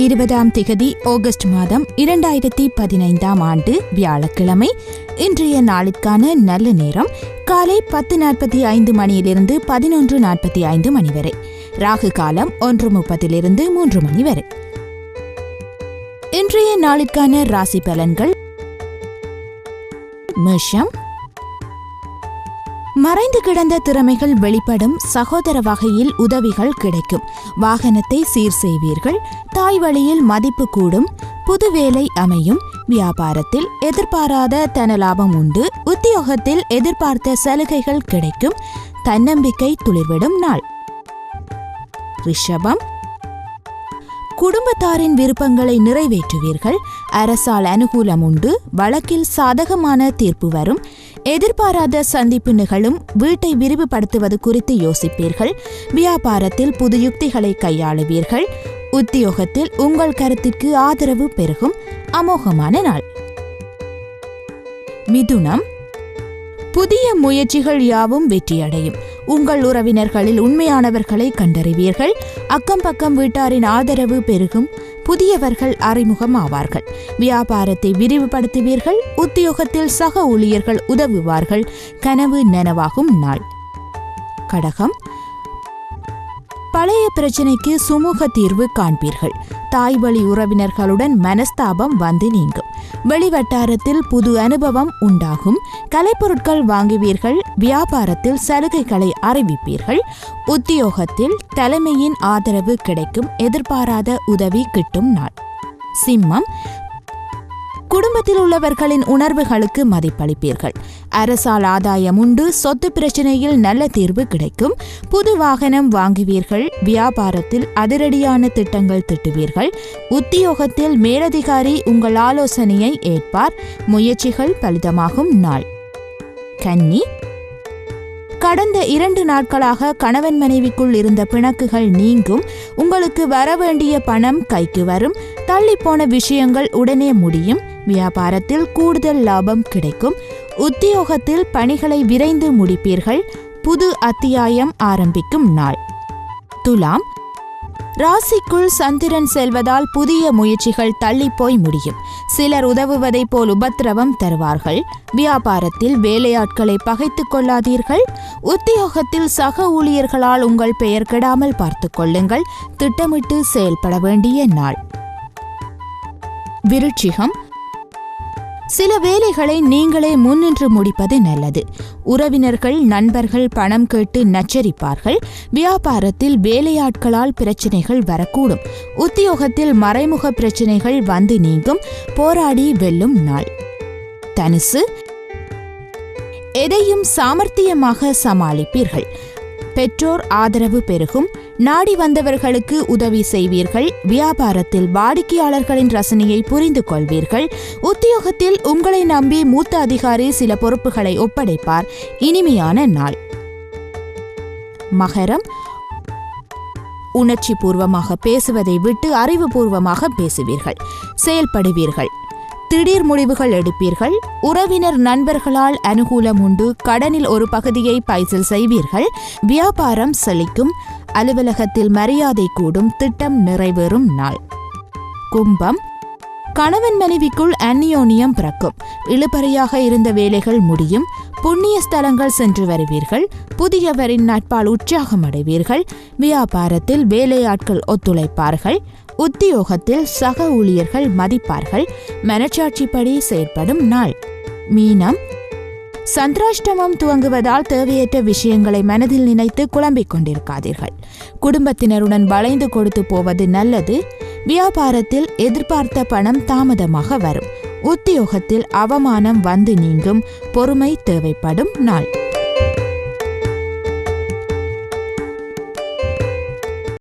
20 August மாதம் 2015 ஆண்டு வியாழக்கிழமை. இன்றைய நாளுக்கான நல்ல நேரம் காலை 10:45 மணியிலிருந்து 11:45 மணி வரை. ராகு காலம் 1:30 3 மணி வரை. இன்றைய நாளுக்கான ராசி பலன்கள். மேஷம். மறைந்து கிடந்த திறமைகள் வெளிப்படும். சகோதர வகையில் உதவிகள் கிடைக்கும். வாகனத்தை சீர் செய்வீர்கள். தாய் வழியில் மதிப்பு கூடும். புது வேலை அமையும். வியாபாரத்தில் எதிர்பாராத தனலாபம் உண்டு. உத்தியோகத்தில் எதிர்பார்த்த சலுகைகள் கிடைக்கும். தன்னம்பிக்கை துளிர்விடும் நாள். ரிஷபம். குடும்பத்தாரின் விருப்பங்களை நிறைவேற்றுவீர்கள். அரசால் அனுகூலம் உண்டு. வழக்கில் சாதகமான தீர்ப்பு வரும். எதிர்பாராத சந்திப்பு நிகழும். வீட்டை விரிவுபடுத்துவது குறித்து யோசிப்பீர்கள். வியாபாரத்தில் புது யுக்திகளை கையாளுவீர்கள். உத்தியோகத்தில் உங்கள் கருத்திற்கு ஆதரவு பெருகும். அமோகமான நாள். மிதுனம். புதிய முயற்சிகள் யாவும் வெற்றியடையும். உங்கள் உறவினர்களில் உண்மையானவர்களை கண்டறிவீர்கள். அக்கம் பக்கம் வீட்டாரின் ஆதரவு பெருகும். புதியவர்கள் அறிமுகம் ஆவார்கள். வியாபாரத்தை விரிவுபடுத்துவீர்கள். உத்தியோகத்தில் சக ஊழியர்கள் உதவுவார்கள். கனவு நனவாகும் நாள். கடகம். பழைய பிரச்சனைக்கு சுமூக தீர்வு காண்பீர்கள். தாய் வழி உறவினர்களுடன் மனஸ்தாபம் வந்து நீங்கும். வெளிவட்டாரத்தில் புது அனுபவம் உண்டாகும். கலைப்பொருட்கள் வாங்குவீர்கள். வியாபாரத்தில் சலுகைகளை அறிவிப்பீர்கள். உத்தியோகத்தில் தலைமையின் ஆதரவு கிடைக்கும். எதிர்பாராத உதவி கிட்டும் நாள். சிம்மம். குடும்பத்தில் உள்ளவர்களின் உணர்வுகளுக்கு மதிப்பளிப்பீர்கள். அரசால் ஆதாயம் உண்டு. சொத்து பிரச்சனையில் நல்ல தீர்வு கிடைக்கும். புது வாகனம் வாங்குவீர்கள். வியாபாரத்தில் அதிரடியான திட்டங்கள் திட்டுவீர்கள். உத்தியோகத்தில் மேலதிகாரி உங்கள் ஆலோசனையை ஏற்பார். முயற்சிகள் பலிதமாகும் நாள். கன்னி. கடந்த 2 நாட்களாக கணவன் மனைவிக்குள் இருந்த பிணக்குகள் நீங்கும். உங்களுக்கு வரவேண்டிய பணம் கைக்கு வரும். தள்ளிப்போன விஷயங்கள் உடனே முடியும். வியாபாரத்தில் கூடுதல் லாபம் கிடைக்கும். உத்தியோகத்தில் பணிகளை விரைந்து முடிப்பீர்கள். புது அத்தியாயம் ஆரம்பிக்கும் நாள். துலாம். ராசிக்குள் சந்திரன் செல்வதால் புதிய முயற்சிகள் தள்ளிப்போய் முடியும். சிலர் உதவுவதை போல் உபத்திரவம் தருவார்கள். வியாபாரத்தில் வேலையாட்களை பகைத்துக் கொள்ளாதீர்கள். உத்தியோகத்தில் சக ஊழியர்களால் உங்கள் பெயர் கெடாமல் பார்த்துக் கொள்ளுங்கள். திட்டமிட்டு செயல்பட வேண்டிய நாள். விருட்சிகம். சில வேலைகளை நீங்களே முன்னின்று முடிப்பது நல்லது. உறவினர்கள் நண்பர்கள் பணம் கேட்டு நச்சரிப்பார்கள். வியாபாரத்தில் வேலையாட்களால் பிரச்சனைகள் வரக்கூடும். உத்தியோகத்தில் மறைமுக பிரச்சனைகள் வந்து நீங்கும். போராடி வெல்லும் நாள். தனுசு. எதையும் சாமர்த்தியமாக சமாளிப்பீர்கள். பெற்றோர் ஆதரவு பெருகும். நாடி வந்தவர்களுக்கு உதவி செய்வீர்கள். வியாபாரத்தில் வாடிக்கையாளர்களின் ரசனையை புரிந்து கொள்வீர்கள். உத்தியோகத்தில் உங்களை நம்பி மூத்த அதிகாரி சில பொறுப்புகளை ஒப்படைப்பார். இனிமையான நாள். மகரம். உணர்ச்சி பூர்வமாக பேசுவதை விட்டு அறிவுபூர்வமாக பேசுவீர்கள். செயல்படுவீர்கள். திடீர் முடிவுகள் எடுப்பீர்கள். உறவினர் நண்பர்களால் அனுகூலம் உண்டு. கடனில் ஒரு பகுதியை பைசல் செய்வீர்கள். வியாபாரம் செழிக்கும். அலுவலகத்தில் மரியாதை கூடும். திட்டம் நிறைவேறும் நாள். கும்பம். கணவன் மனைவிக்குள் அந்நியோன்யம் பிறக்கும். இழுபறியாக இருந்த வேலைகள் முடியும். புண்ணிய ஸ்தலங்கள் சென்று வருவீர்கள். புதியவரின் நட்பால் உற்சாகம் அடைவீர்கள். வியாபாரத்தில் வேலையாட்கள் ஒத்துழைப்பார்கள். உத்தியோகத்தில் சக ஊழியர்கள் மதிப்பார்கள். மனச்சாட்சிப்படி செயற்படும் நாள். மீனம். சந்திராஷ்டமம் துவங்குவதால் தேவையற்ற விஷயங்களை மனதில் நினைத்து குழம்பிக் கொண்டிருக்காதீர்கள். குடும்பத்தினருடன் வளைந்து கொடுத்து போவது நல்லது. வியாபாரத்தில் எதிர்பார்த்த பணம் தாமதமாக வரும். உத்தியோகத்தில் அவமானம் வந்து நீங்கும். பொறுமை தேவைப்படும் நாள்.